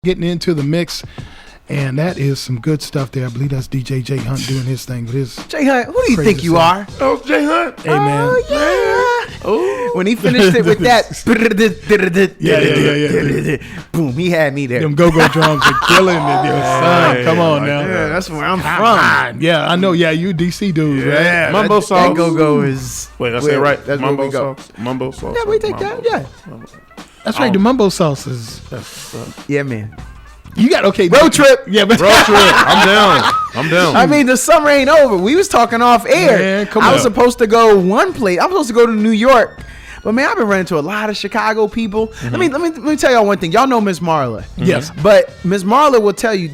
getting into the mix, and that is some good stuff there. I believe that's DJ J Hunt doing his thing with his. J Hunt, who do you think you are? Oh, J Hunt. Hey man. Oh yeah. Oh. When he finished it with that, yeah. Boom, he had me there. Them go-go drums are killing it, yo, son. Come on now. Yeah, that's where I'm from. Yeah, I know. Yeah, you DC dude, Yeah, right? Mumbo that sauce. go-go is. Wait, I said it right. That's Mumbo where we go. sauce. Mumbo sauce. Yeah, we take that. Yeah. That's right. The mumbo sauces. Yeah, man. You got okay. Road trip. Yeah, but Road trip. I'm down. I mean, the summer ain't over. We was talking off air. Man, come I was on. supposed to go one place. I was supposed to go to New York. But man, I've been running into a lot of Chicago people. Mm-hmm. Let me tell y'all one thing. Y'all know Miss Marla. Yes. But Miss Marla will tell you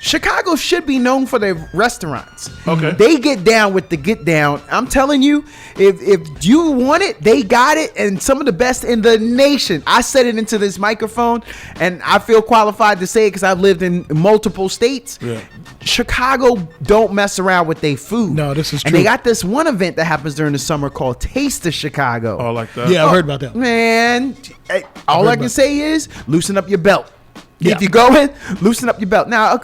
Chicago should be known for their restaurants. Okay. They get down with the get down. I'm telling you, if you want it, they got it, and some of the best in the nation. I said it into this microphone, and I feel qualified to say it because I've lived in multiple states. Yeah. Chicago don't mess around with their food. No, this is And true. they got this one event that happens during the summer called Taste of Chicago. Oh, like that. Yeah, I heard about that. Man, all I can say is loosen up your belt. Yeah. If you're going, loosen up your belt. Now,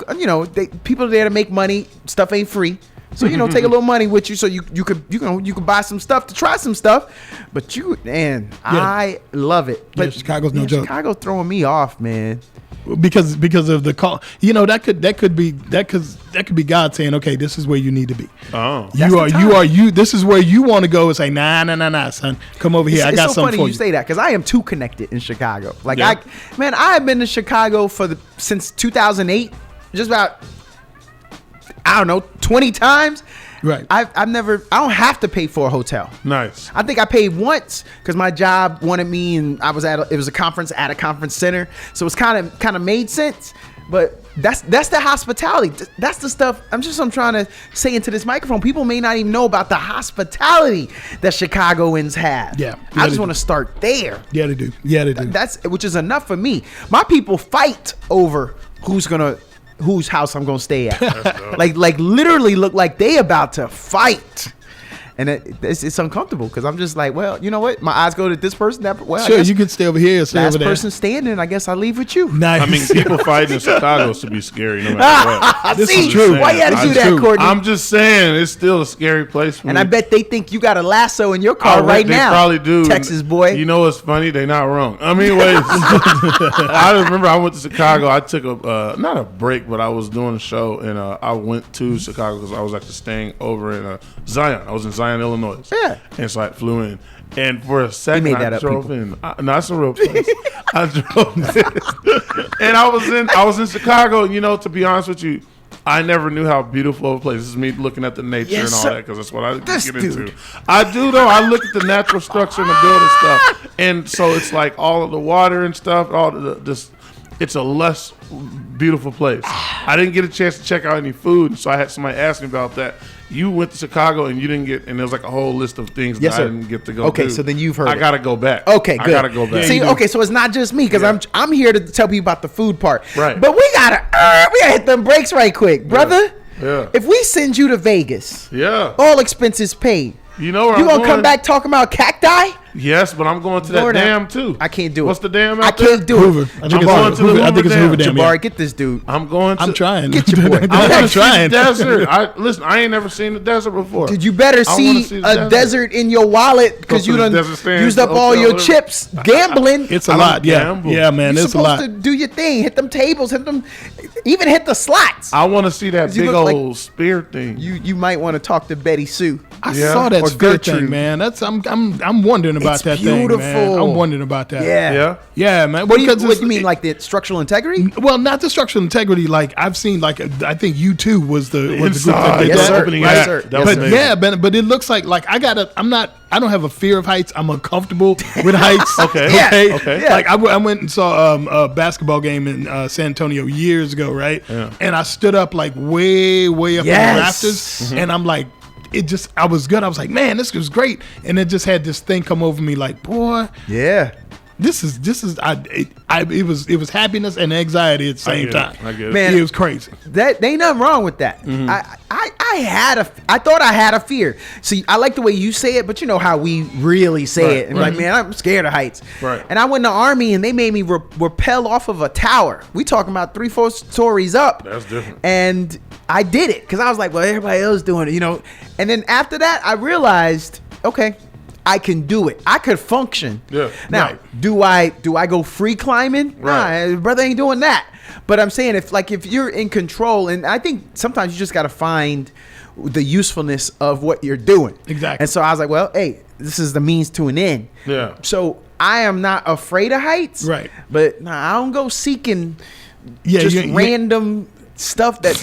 people are there to make money. Stuff ain't free. So, take a little money with you so you could buy some stuff to try some stuff. But I love it. But Chicago's no joke. Chicago's throwing me off, man. Because of the call, that could be God saying, okay, this is where you need to be. Oh. You. This is where you want to go and say, nah, son, come over here. I got it's so something funny for you say that because I am too connected in Chicago. Like Yeah. I have been to Chicago since 2008, just about 20 times. Right. I don't have to pay for a hotel. Nice. I think I paid once because my job wanted me, and it was a conference at a conference center, so it's kind of made sense. But that's the hospitality. That's the stuff I'm trying to say into this microphone. People may not even know about the hospitality that Chicagoans have. Yeah. I just want to start there. Yeah, they do. Yeah, they do. Which is enough for me. My people fight over whose house I'm gonna stay at. like literally look like they about to fight. And it's uncomfortable because I'm just like, well, you know what? My eyes go to this person. Sure, you can stay over here or stay last over there. person standing. I guess I leave with you. Nice. I mean, people fighting in Chicago should be scary no matter what. This See, is true. Why you had to do that, Courtney? I'm just saying, it's still a scary place for me. And I bet they think you got a lasso in your car right now. They probably do. Texas boy. You know what's funny? They not wrong. I mean, wait. I remember I went to Chicago. I took not a break, but I was doing a show, and I went to Chicago because I was actually staying over in Zion. I was in Zion, Illinois. Yeah. And so I flew in. And for a second, made that I up, drove people. in. No, that's a real place. I drove in. And I was in Chicago. To be honest with you, I never knew how beautiful of a place. This is me looking at the nature Yes, and all sir. that because that's what I This get dude. into. I do, though. I look at the natural structure and the building stuff. And so it's like all of the water and stuff, it's a less beautiful place. I didn't get a chance to check out any food, so I had somebody ask me about that. You went to Chicago and you didn't get, and there was like a whole list of things Yes, that sir. I didn't get to go Okay, do. so then you've heard I it. gotta go back. Okay, good. I gotta go back. See, okay, so it's not just me because I'm here to tell people about the food part. Right. But we gotta hit them brakes right quick, brother. Yeah. If we send you to Vegas, Yeah. all expenses paid, You know where you I'm gonna going? come back talking about cacti? Yes, but I'm going to that Lord, dam too. I can't do it. What's the dam I out there? can't do Hoover. it. I think I'm it's going to the Hoover. I think Hoover it's Dam. Hoover Dam. Jabari, Yeah. get this dude. I'm going to. I'm trying. Get your boy. I'm trying. The desert. I ain't never seen the desert before. Dude, you better I wanna see the a desert in your wallet because Go you to the done desert stand, used up hotel, all your whatever. chips gambling. It's a I lot. don't Yeah. gamble. Yeah, man. You're It's a lot. supposed to do your thing, hit them tables, even hit the slots. I want to see that You big look like- old spear thing. You might want to talk to Betty Sue. I Yeah. saw that Or spirit Gertrude. thing, man. I'm wondering about It's that thing, man. beautiful. I'm wondering about that. Yeah. Yeah, man. What do Because you it's- mean, like the structural integrity? Well, not the structural integrity. Like I've seen, like I think you too was the group that Inside. did Yes, that. sir. Opening Yes, act. sir. That Yes, was But amazing. yeah, but it looks like I don't have a fear of heights. I'm uncomfortable with heights. Okay. Yeah. Okay. Yeah. Like I went and saw a basketball game in San Antonio years ago, right? Yeah. And I stood up like way up in the Yes. rafters, and I'm like, I was good. I was like, man, this was great. And it just had this thing come over me, like, boy, Yeah. it was happiness and anxiety at the same time. I get it. Man, It was crazy. That ain't nothing wrong with that. I thought I had a fear. See, I like the way you say it, but you know how we really say Right, it. And right. like, man, I'm scared of heights. Right. And I went in the Army, and they made me rappel off of a tower. We talking about 3-4 stories up. That's different. And I did it because I was like, well, everybody else doing it, And then after that, I realized, okay, I can do it. I could function. Yeah, Now, right. do I go free climbing? Right. Nah, brother ain't doing that. But I'm saying if you're in control, and I think sometimes you just got to find the usefulness of what you're doing. Exactly. And so I was like, well, hey, this is the means to an end. Yeah. So I am not afraid of heights. Right. But I don't go seeking Yeah, just random stuff that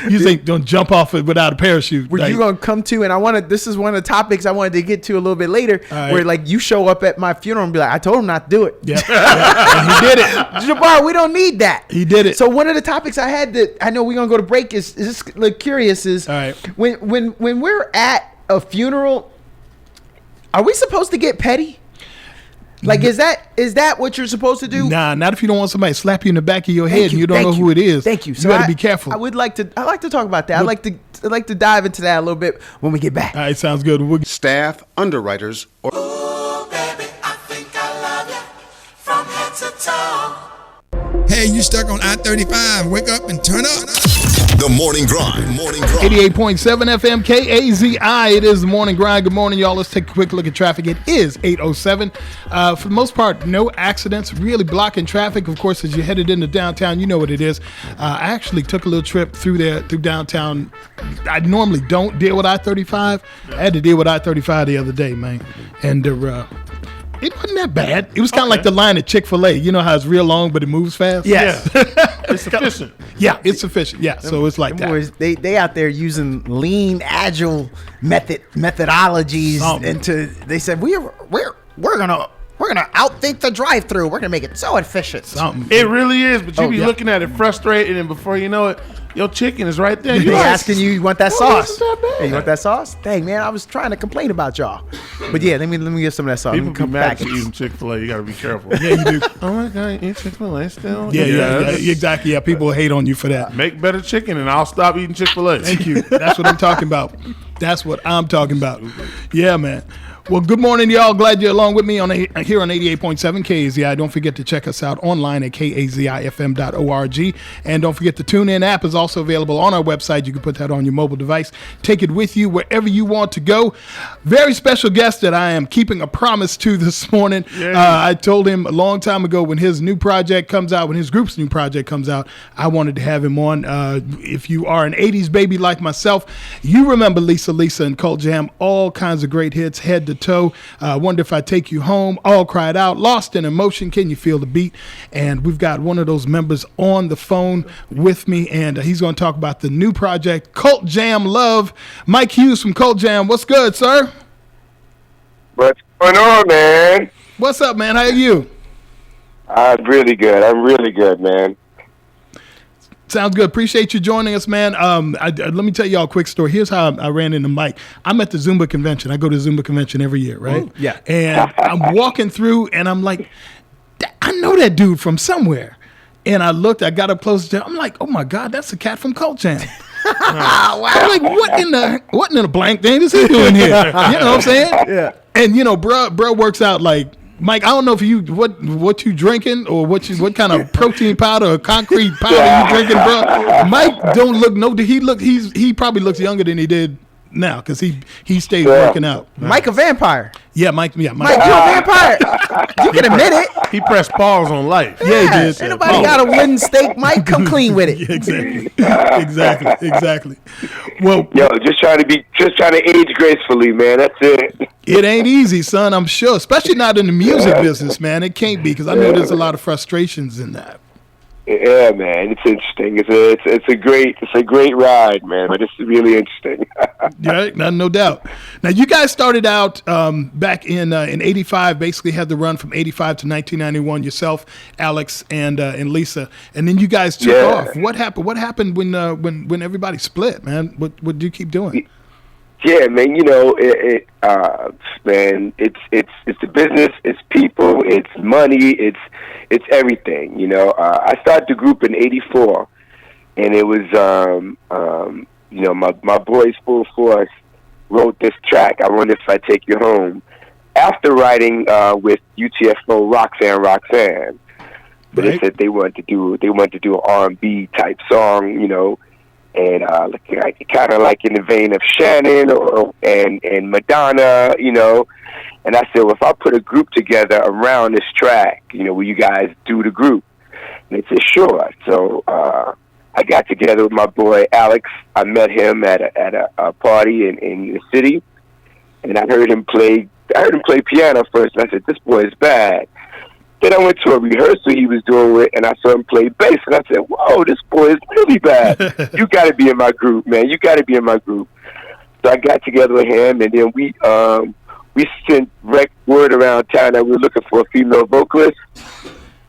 You think don't jump off it without a parachute. where Like, you're gonna come to, and this is one of the topics I wanted to get to a little bit later, right. where like you show up at my funeral and be like, I told him not to do it. yeah, and he did it. Jabbar, we don't need that. He did it. So one of the topics I had that I know we're gonna go to break is just like curious is All right. when we're at a funeral, are we supposed to get petty? Like is that what you're supposed to do? Nah, not if you don't want somebody to slap you in the back of your Thank head and you don't thank know who it is. Thank you. You got to be careful. I like to talk about that. I like to dive into that a little bit when we get back. All right, sounds good. We'll Staff, underwriters, or Hey, you stuck on I-35. Wake up and turn up. The Morning Grind. Morning Grind. 88.7 FM KAZI. It is the morning grind. Good morning, y'all. Let's take a quick look at traffic. It is 8:07. For the most part, no accidents really blocking traffic. Of course, as you headed into downtown, you know what it is. I actually took a little trip through downtown. I normally don't deal with I-35. I had to deal with I-35 the other day, man. And it wasn't that bad. It was kind of like the line at Chick-fil-A. You know how it's real long, but it moves fast? Yes. It's sufficient. Yeah, it's sufficient. Yeah, so it's like Them that. boys, they out there using lean, agile methodologies, Something. they said we're gonna outthink the drive-through. We're gonna make it so efficient. Something. It really is, but you be yeah. looking at it frustrated, and before you know it, your chicken is right there. They like, asking you want that "Oh, sauce? this is not bad." Hey, you want that sauce? Dang man, I was trying to complain about y'all, but yeah, let me get some of that sauce. People Let me be come mad back. at you eating Chick-fil-A. You got to be careful. Yeah, you do. Oh my God, you eat Chick-fil-A still? Yeah, exactly. Yeah, people hate on you for that. Make better chicken, and I'll stop eating Chick-fil-A. Thank you. That's what I'm talking about. That's what I'm talking about. Yeah, man. Well, good morning, y'all. Glad you're along with me here on 88.7 KAZI. Don't forget to check us out online at kazifm.org. And don't forget the TuneIn app is also available on our website. You can put that on your mobile device. Take it with you wherever you want to go. Very special guest that I am keeping a promise to this morning. I told him a long time ago when his new project comes out, when his group's new project comes out, I wanted to have him on. If you are an 80s baby like myself, you remember Lisa and Cult Jam, all kinds of great hits, head to toe. Wonder If I Take You Home, All Cried Out, Lost in Emotion, Can You Feel the Beat? And we've got one of those members on the phone with me, and he's going to talk about the new project, Cult Jam Love. Mike Hughes from Cult Jam. What's good, sir? What's going on, man? What's up, man? How are you? I'm really good. Man. Sounds good. Appreciate you joining us, man. Let me tell y'all a quick story. Here's how I ran into Mike. I'm at the Zumba convention. I go to Zumba convention every year, right? Ooh, yeah. And I'm walking through, and I'm like, I know that dude from somewhere. And I got up close to him. I'm like, oh my God, that's the cat from Cult Jam. I'm like, what in the blank thing is he doing here? You know what I'm saying? Yeah. And bro works out like, Mike, I don't know if what you drinking or what kind of protein powder or concrete powder you drinking, bro. Mike don't look he probably looks younger than he did now because he stays working out. Mike a vampire. Yeah, Mike. Mike, you a vampire. You can admit it. He pressed pause on life. Yeah, he did. Ain't nobody got a wooden stake. Mike, come clean with it. Exactly. Well, Yo, just trying to age gracefully, man. That's it. it ain't easy, son. I'm sure, especially not in the music business, man. It can't be because I know there's a lot of frustrations in that. Yeah, man. It's interesting. It's a great ride, man. But it's really interesting. Yeah, no doubt. Now, you guys started out back in '85. Basically, had the run from '85 to 1991. Yourself, Alex, and Lisa, and then you guys took off. What happened? What happened when everybody split, man? What did you keep doing? Yeah, man. Man, it's the business, it's people, it's money, it's everything. I started the group in '84, and it was my boys Full Force wrote this track. I Wonder If I Take You Home. After writing with UTFO Roxanne. So they said they wanted to do an R&B type song, and kind of like in the vein of Shannon and Madonna, And I said, well, if I put a group together around this track, will you guys do the group? And they said, sure. So I got together with my boy Alex. I met him at a party in the city, and I heard him play piano first. And I said, this boy is bad. Then I went to a rehearsal he was doing with, and I saw him play bass, and I said, whoa, this boy is really bad. You got to be in my group, man. You got to be in my group. So I got together with him, and then we sent word around town that we were looking for a female vocalist.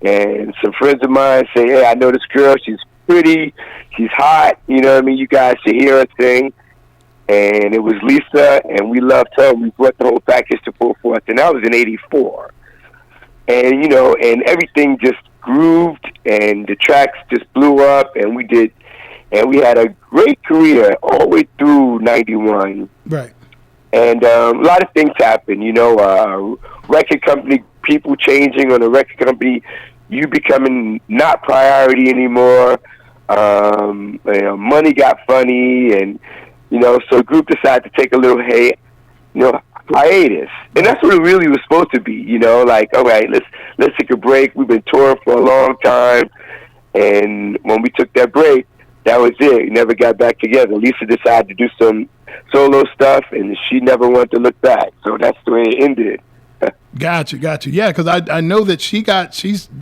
And some friends of mine say, hey, I know this girl. She's pretty. She's hot. You know what I mean? You guys should hear her sing. And it was Lisa, and we loved her. We brought the whole package to Full Force, and that was in '84. And, and everything just grooved, and the tracks just blew up, and we had a great career all the way through '91. Right. And a lot of things happened, record company, people changing on the record company, you becoming not priority anymore. Money got funny, and, so the group decided to take a little hiatus, and that's what it really was supposed to be. All right, let's take a break. We've been touring for a long time, and when we took that break, that was it. We never got back together. Lisa decided to do some solo stuff, and she never wanted to look back. So that's the way it ended. Got you. Yeah, because I know that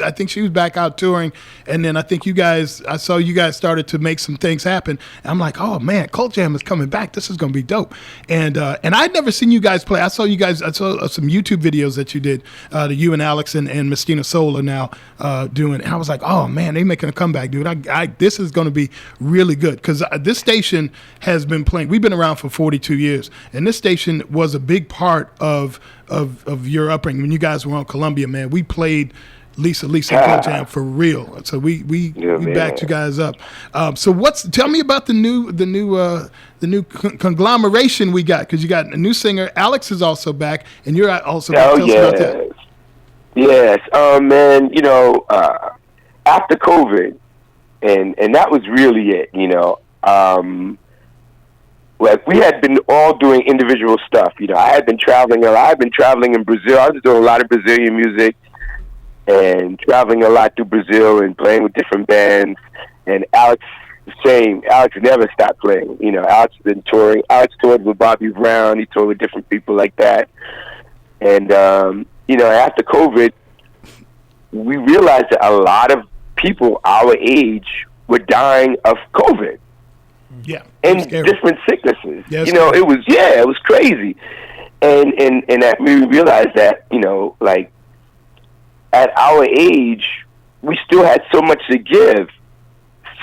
I think she was back out touring, and then I think I saw you guys started to make some things happen. And I'm like, oh man, Cult Jam is coming back. This is going to be dope. And I'd never seen you guys play. I saw some YouTube videos that you did, you and Alex and Mistina Soul are now doing. And I was like, oh man, they making a comeback, dude. This is going to be really good, because this station has been playing. We've been around for 42 years, and this station was a big part of your upbringing. When you guys were on Columbia, man, we played Lisa and Cult Jam for real. So we backed you guys up. So tell me about the new conglomeration we got, because you got a new singer. Alex is also back, and you're also back. Tell us about that. Yes, man. After COVID, and that was really it. Like, we had been all doing individual stuff. I had been traveling a lot. I've been traveling in Brazil. I was doing a lot of Brazilian music and traveling a lot through Brazil and playing with different bands. And Alex, the same. Alex never stopped playing. Alex has been touring. Alex toured with Bobby Brown. He toured with different people like that. And, after COVID, we realized that a lot of people our age were dying of COVID. Yeah, and different sicknesses. Yeah, it was crazy, and that we realized that at our age we still had so much to give,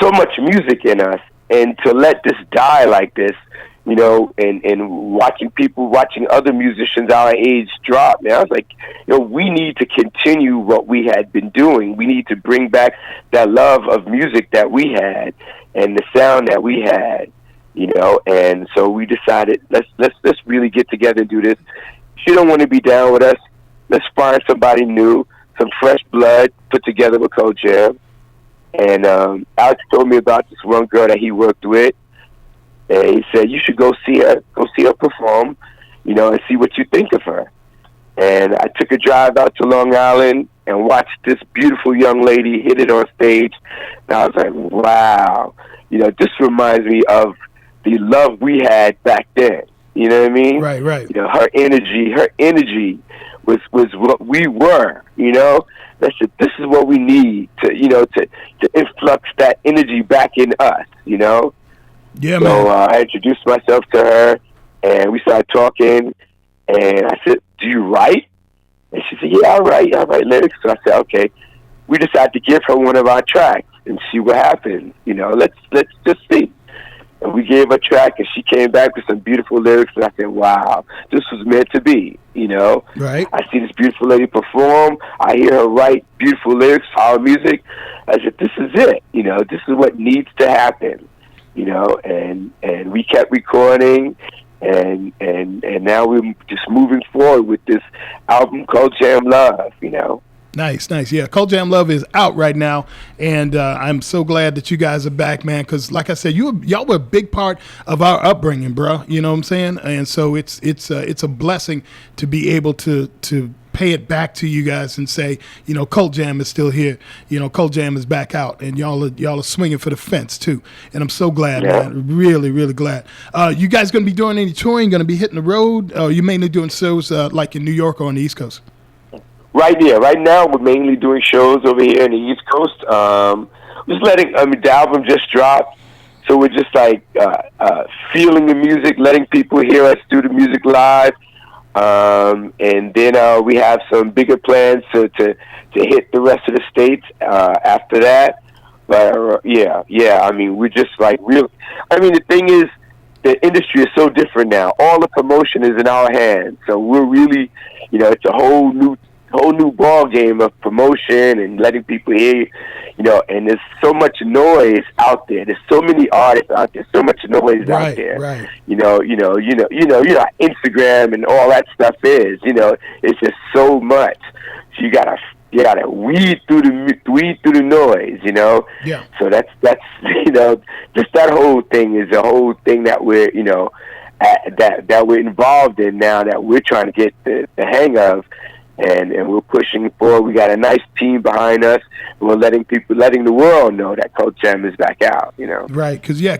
so much music in us, and to let this die like this, and watching other musicians our age drop. Man, I was like, we need to continue what we had been doing. We need to bring back that love of music that we had and the sound that we had, and so we decided let's really get together and do this. She don't want to be down with us. Let's find somebody new, some fresh blood, put together with Cult Jam. And Alex told me about this one girl that he worked with, and he said, you should go see her perform, and see what you think of her. And I took a drive out to Long Island and watched this beautiful young lady hit it on stage. And I was like, wow, this reminds me of the love we had back then. You know what I mean? Right. Her energy was what we were. This is what we need to influx that energy back in us. Yeah, so, man. I introduced myself to her, and we started talking. And I said, do you write? And she said, yeah, I write lyrics. So I said, okay. We decided to give her one of our tracks and see what happens. Let's just see. And we gave her a track, and she came back with some beautiful lyrics, and I said, wow, this was meant to be, you know? Right. I see this beautiful lady perform. I hear her write beautiful lyrics, our music. I said, this is it, you know? This is what needs to happen, you know? And we kept recording, and now we're just moving forward with this album called Jam Love, you know? Nice. Yeah, Cold Jam Love is out right now, and I'm so glad that you guys are back, man. Because, like I said, y'all were a big part of our upbringing, bro. You know what I'm saying? And so it's a blessing to be able to pay it back to you guys and say, you know, Cold Jam is still here. You know, Cold Jam is back out, and y'all are swinging for the fence too. And I'm so glad, man. Really, really glad. You guys gonna be doing any touring? Gonna be hitting the road? Or you mainly doing shows like in New York or on the East Coast? Right now, we're mainly doing shows over here in the East Coast. Just the album just dropped, so we're just like feeling the music, letting people hear us do the music live, and then we have some bigger plans to hit the rest of the states after that. But yeah, I mean, we're just like real. I mean, the thing is, the industry is so different now. All the promotion is in our hands, so we're really, you know, it's a whole new ball game of promotion and letting people hear, you know, and there's so much noise out there. There's so many artists out there, so much noise out there. Right. You know, Instagram and all that stuff is, you know, it's just so much. So you gotta weed through the noise, you know. Yeah. So that's you know, just that whole thing is a whole thing that we're, you know, that we're involved in now, that we're trying to get the hang of. And we're pushing forward. We got a nice team behind us. We're letting the world know that Cold Jam is back out, you know. Right, because you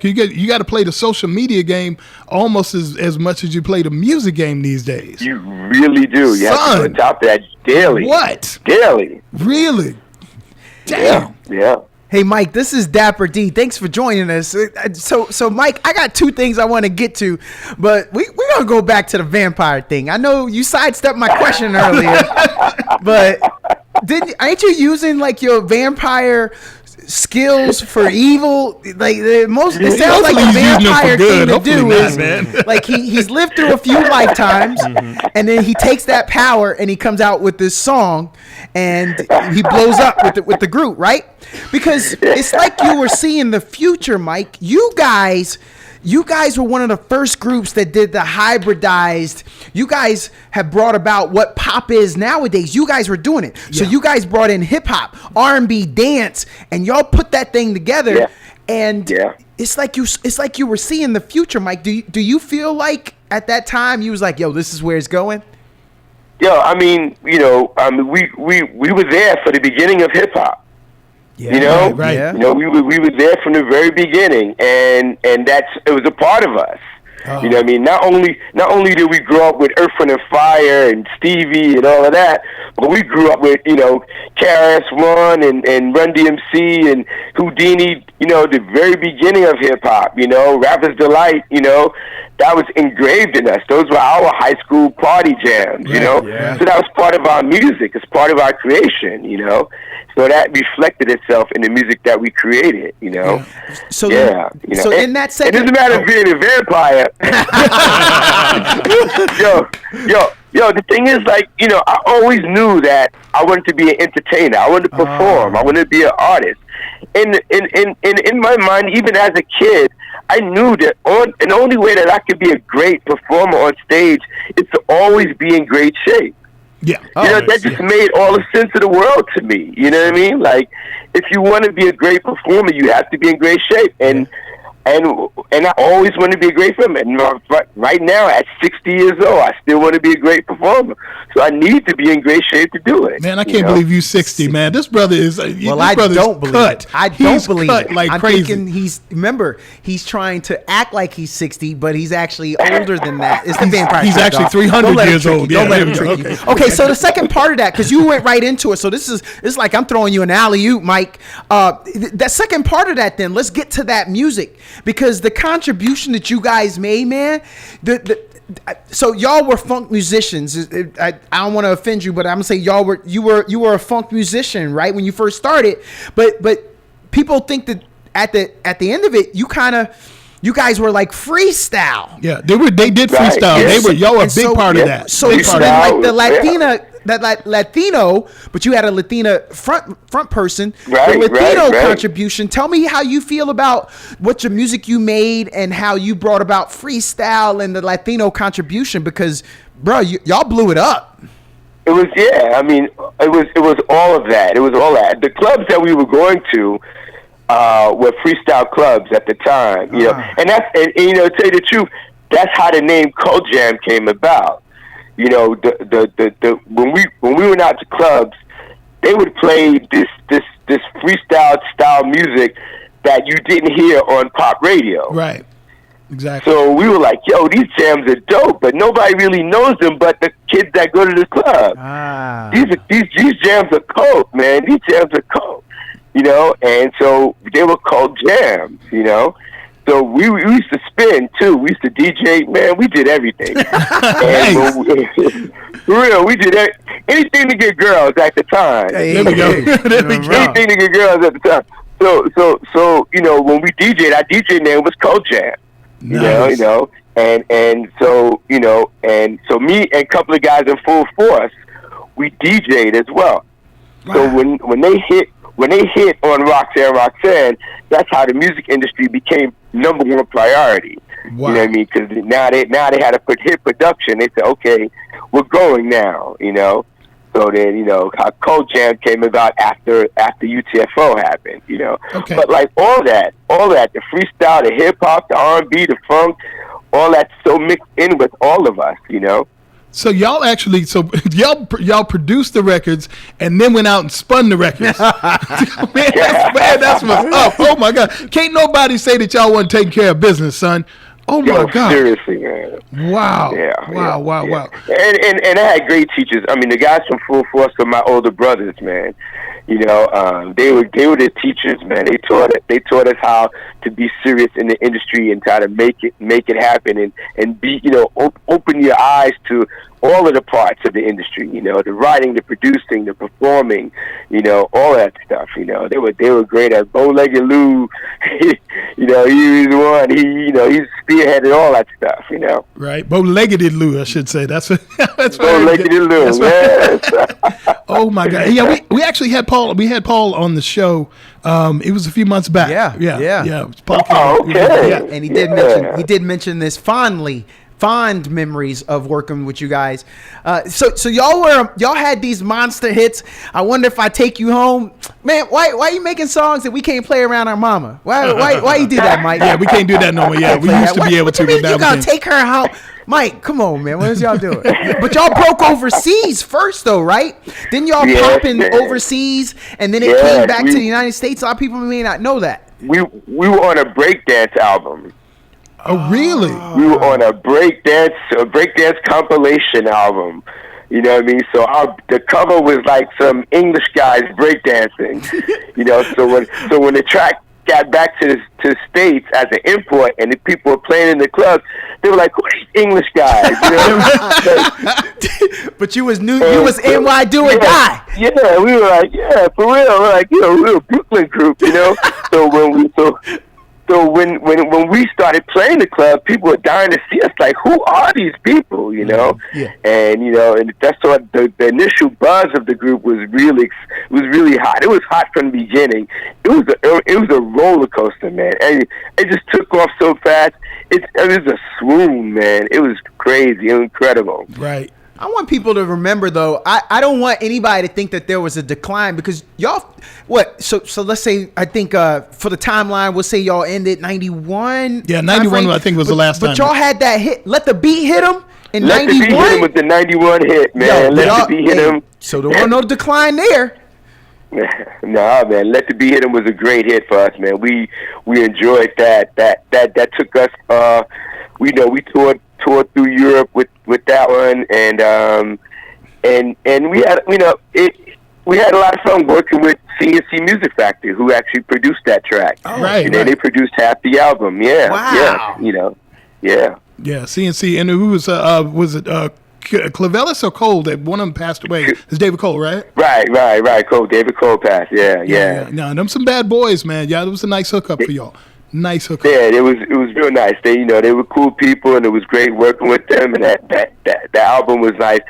got to play the social media game almost as much as you play the music game these days. You really do. You have to be on top of that daily. What? Daily. Really? Damn. Yeah. Hey, Mike, this is Dapper D. Thanks for joining us. So Mike, I got two things I want to get to, but we're going to go back to the vampire thing. I know you sidestepped my question earlier, but ain't you using like your vampire skills for evil? Like it sounds like a vampire thing to do is like he's lived through a few lifetimes, and then he takes that power and he comes out with this song, and he blows up with the group, right? Because it's like you were seeing the future, Mike. You guys were one of the first groups that did the hybridized. You guys have brought about what pop is nowadays. You guys were doing it. Yeah. So you guys brought in hip hop, R&B, dance, and y'all put that thing together. Yeah. And it's like you were seeing the future, Mike. Do you feel like at that time you was like, yo, this is where it's going? Yo, I mean, you know, we were there for the beginning of hip hop. Yeah, you know, right. Yeah. You know, we were there from the very beginning, and it was a part of us. You know what I mean? Not only did we grow up with Earth, Wind & Fire and Stevie and all of that, but we grew up with, you know, KRS-One and Run DMC and Houdini, you know, the very beginning of hip-hop, you know, Rapper's Delight, you know, that was engraved in us. Those were our high school party jams, you know? Yeah. So that was part of our music. It's part of our creation, you know? So that reflected itself in the music that we created, you know? Yeah. So, you know, so in that second... It doesn't matter being a vampire. Yo, the thing is, like, you know, I always knew that I wanted to be an entertainer. I wanted to perform. I wanted to be an artist. In my mind, even as a kid, I knew that the only way that I could be a great performer on stage is to always be in great shape. Yeah. You know, that just made all the sense of the world to me. You know what I mean? Like, if you want to be a great performer, you have to be in great shape. And I always want to be a great performer. And right now, at 60 years old, I still want to be a great performer. So I need to be in great shape to do it. Man, I can't believe you 60, man. This brother is. I don't believe it. I don't believe it. Like I'm crazy. thinking he's trying to act like he's 60, but he's actually older than that. It's the vampire. He's actually 300 years old. Don't let him trick you. Okay, so the second part of that, because you went right into it. So it's like I'm throwing you an alley-oop, Mike. That second part of that, then let's get to that music, because the contribution that you guys made, man. So y'all were funk musicians. I don't want to offend you, but I'm gonna say you were a funk musician, right, when you first started. But people think that at the end of it, you kind of you guys were like freestyle. Yeah, they did Right, freestyle. yes. Y'all were a And big so- part of yeah, that. So Big you part of had that. like the Yeah. Latina, that Latino, but you had a Latina front person. Right, the Latino right. contribution. Tell me how you feel about what your music you made and how you brought about freestyle and the Latino contribution, because, bro, y'all blew it up. It was, yeah. I mean, it was all of that. It was all that. The clubs that we were going to were freestyle clubs at the time, you know. And and you know, to tell you the truth, that's how the name Cult Jam came about. You know, the when we went out to clubs, they would play this freestyle style music that you didn't hear on pop radio. Right. Exactly. So we were like, yo, these jams are dope, but nobody really knows them but the kids that go to the club. These jams are cold, man. These jams are cold, you know? And so they were called jams, you know? So we used to spin, too. We used to DJ. Man, we did everything. For real, we did anything to get girls at the time. There we go. There we go. Anything to get girls at the time. So you know, when we DJ'd, our DJ name was Cult Jam. Nice. You know, and so, you know, and so me and a couple of guys in Full Force, we DJ'd as well. Wow. So when they hit on Roxanne, that's how the music industry became #1 priority. Wow. You know what I mean? Because now they had to hit production. They said, okay, we're going now. You know. So then, you know, how Cold Jam came about after UTFO happened, you know. Okay. But like all that, the freestyle, the hip hop, the R&B, the funk, all that's so mixed in with all of us, you know. So y'all actually, y'all produced the records and then went out and spun the records. That's what's up. Oh my God, can't nobody say that y'all wasn't taking care of business, son. Oh my Yo, God. seriously, man. Wow. Yeah. Wow. And I had great teachers. I mean, the guys from Full Force are my older brothers, man. You know, they were the teachers, man. They taught us how to be serious in the industry and how to make it happen and be, you know, open your eyes to all of the parts of the industry. You know, the writing, the producing, the performing. You know, all that stuff. You know, they were great at Bow-Legged Lou. You know, he was one. He spearheaded all that stuff. You know, right? Bow-Legged Lou, I should say. That's Bow-Legged Lou. Yes. Oh my God! Yeah, we actually had Paul. We had Paul on the show. It was a few months back. Yeah. Paul okay. Yeah. And he did mention this fond memories of working with you guys. So y'all had these monster hits. I wonder if I take you home, man. Why are you making songs that we can't play around our mama? Why you do that, Mike? Yeah, we can't do that no more. Yeah, we used to be able to. What you mean but now you we gotta can't. take her home? Mike, come on, man. What is y'all doing? But y'all broke overseas first, though, right? Then y'all popping overseas, and then it came back to the United States. A lot of people may not know that. We were on a breakdance album. Oh, really? We were on a breakdance compilation album. You know what I mean? So the cover was like some English guys breakdancing. You know, so when the track got back to the States as an import, and the people were playing in the clubs, they were like, "Who are these English guys?" You know? But you was NY do or die. Yeah, we were like, yeah, for real. We're like, you know, we were a Brooklyn group, you know. So when we started playing the club, people were dying to see us. Like, who are these people? You know. Yeah. And you know, and that's what the initial buzz of the group was really hot. It was hot from the beginning. It was a roller coaster, man, and it just took off so fast. It was a swoon, man. It was crazy, it was incredible. Right. I want people to remember, though, I don't want anybody to think that there was a decline, because y'all, so let's say, I think for the timeline, we'll say y'all ended 91. Yeah, 91 I think was the last time. But y'all had that hit, Let the Beat Hit 'Em in 91. Let the Beat Hit 'Em with the 91 hit, man. Let the Beat Hit 'Em. So there was no decline there. Nah, man. Let the Beat Hit 'Em was a great hit for us, man. We enjoyed that. That took us. We toured through Europe with that one, and we had we had a lot of fun working with CNC Music Factory, who actually produced that track. Oh, right. And then they produced half the album. Yeah. Wow. Yeah. You know. Yeah. Yeah. CNC, and who was it? Clavellis or Cole? That one of them passed away. It's David Cole, right? Right. Cole. David Cole passed. Yeah. No, them some bad boys, man. Yeah, it was a nice hookup for y'all. Nice hook. Yeah, it was real nice. They were cool people, and it was great working with them. And that album was nice.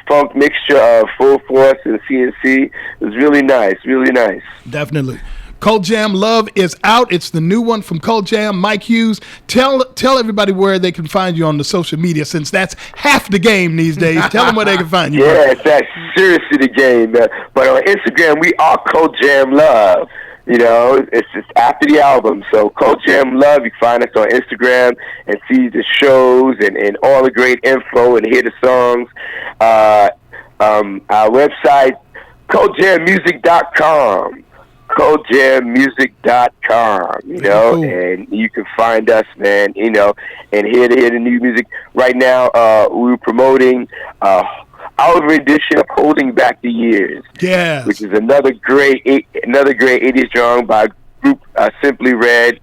Funk mixture of Full Force and CNC. It was really nice, really nice. Definitely. Cult Jam Love is out. It's the new one from Cult Jam. Mike Hughes, tell everybody where they can find you on the social media, since that's half the game these days. Tell them where they can find you. Yeah, that's seriously the game. But on Instagram, we are Cult Jam Love. It's just after the album. So Cult Jam Love, you can find us on Instagram and see the shows and all the great info and hear the songs. Our website, cultjammusic.com. cultjammusic.com, Cool. and you can find us, man, and hear the new music. Right now, we're promoting our rendition of Holding Back the Years, Yes. which is another great 80s song by group Simply Red,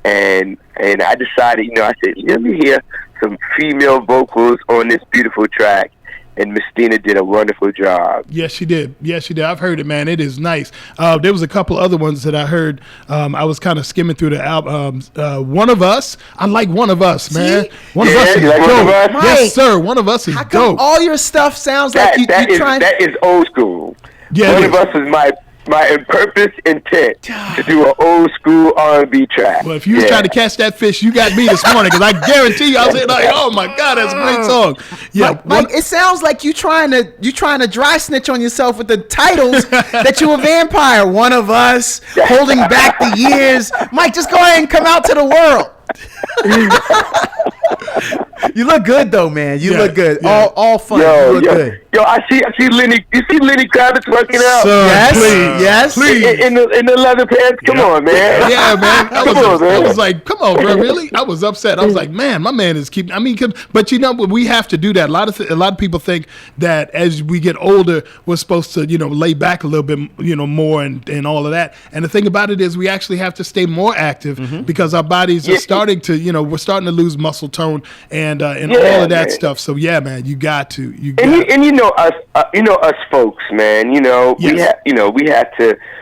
and I decided, I said, let me hear some female vocals on this beautiful track. And Miss Stina did a wonderful job. Yes, she did. I've heard it, man. It is nice. There was a couple other ones that I heard. I was kind of skimming through the album. One of Us. I like One of Us, man. One of Us is you like dope. One of Us? Yes, sir. One of Us is How come dope. all your stuff sounds like you trying? That is old school. Yeah, One it of is. Us is my purpose intent to do an old school R&B track. Well, if you was trying to catch that fish, you got me this morning, because I guarantee you, I was like, oh my God, that's a great song. Yeah, Mike, it sounds like you trying to dry snitch on yourself with the titles that you a vampire. One of Us, Holding Back the Years. Mike, just go ahead and come out to the world. You look good though, man. You look good. Yeah. All fun. You look good. I see Lenny. You see Lenny Kravitz working out? Sir, Yes, please. yes. Please. In the leather pants. Come on, man. Yeah, man. I Man. was like, come on, bro. Really? I was upset. I was like, man, my man is keeping. I mean, but we have to do that. A lot of people think that as we get older, we're supposed to, lay back a little bit, more and all of that. And the thing about it is, we actually have to stay more active because our bodies are starting to, we're starting to lose muscle tone and all of that man. stuff. So yeah, man, you got to. Us folks, man. Yes.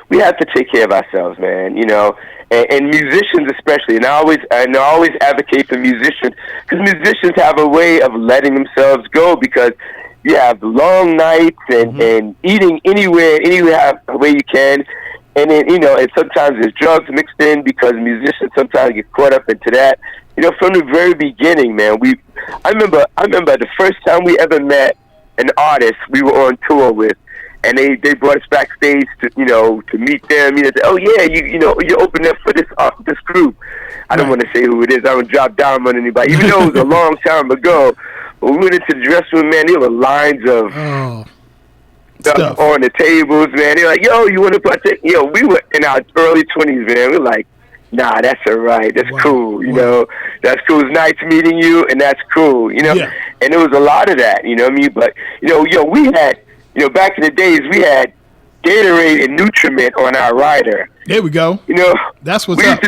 We have to take care of ourselves, man. And musicians especially. And I always advocate for musicians, because musicians have a way of letting themselves go, because you have long nights and eating anywhere way you can. And then, and sometimes there's drugs mixed in, because musicians sometimes get caught up into that. From the very beginning, man, I remember the first time we ever met an artist we were on tour with, and they brought us backstage to meet them. Say, oh yeah, you opened up for this group. I don't want to say who it is. I don't drop down on anybody, even though it was a long time ago. But we went into the dressing room, man. There were lines of stuff on the tables, man. They're like, yo, you want to partake? We were in our early 20s, man. We're like, nah, that's all right. That's cool. That's cool. It's nice meeting you, and that's cool. Yeah. And there was a lot of that. You know what I mean? But we had, back in the days, we had Gatorade and Nutriment on our rider. There we go. That's what's up.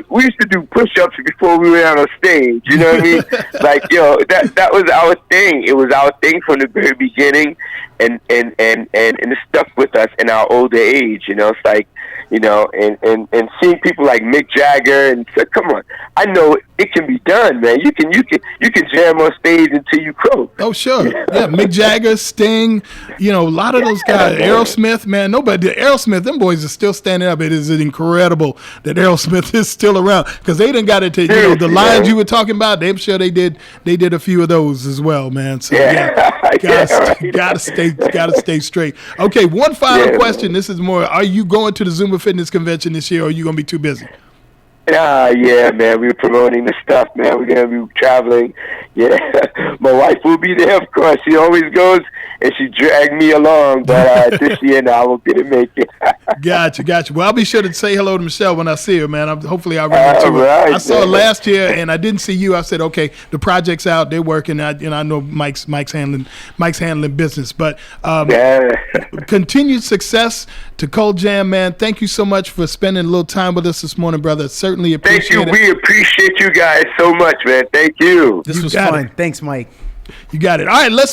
We used to do push-ups before we went out on stage. You know what I mean? Like, that was our thing. It was our thing from the very beginning, and it stuck with us in our older age. It's like, and seeing people like Mick Jagger, and so, come on, I know it can be done, man. You can jam on stage until you croak. Oh sure, yeah. Mick Jagger, Sting, a lot of those guys. man. Aerosmith, man. Aerosmith, them boys are still standing up. It is incredible that Aerosmith is still around, because they done got it to the lines you were talking about. I'm sure they did a few of those as well, man. So gotta stay straight. Okay, one final question. This is more. Are you going to the Zumba Fitness Convention this year, or are you gonna be too busy? Yeah, man. We're promoting the stuff, man. We're gonna be traveling. Yeah, my wife will be there, of course. She always goes, and she dragged me along. But this year, now I won't be able to make it. Gotcha. Well, I'll be sure to say hello to Michelle when I see her, man. Hopefully I'll run into her. Right, I saw her man. last year, and I didn't see you. I said, okay, the project's out, they're working. I know Mike's handling business, but continued success to Cult Jam, man. Thank you so much for spending a little time with us this morning, brother. Certainly appreciate Thank you. it. We appreciate you guys so much, man. Thank you. This was got fun. it. Thanks, Mike. You got it. All right, let's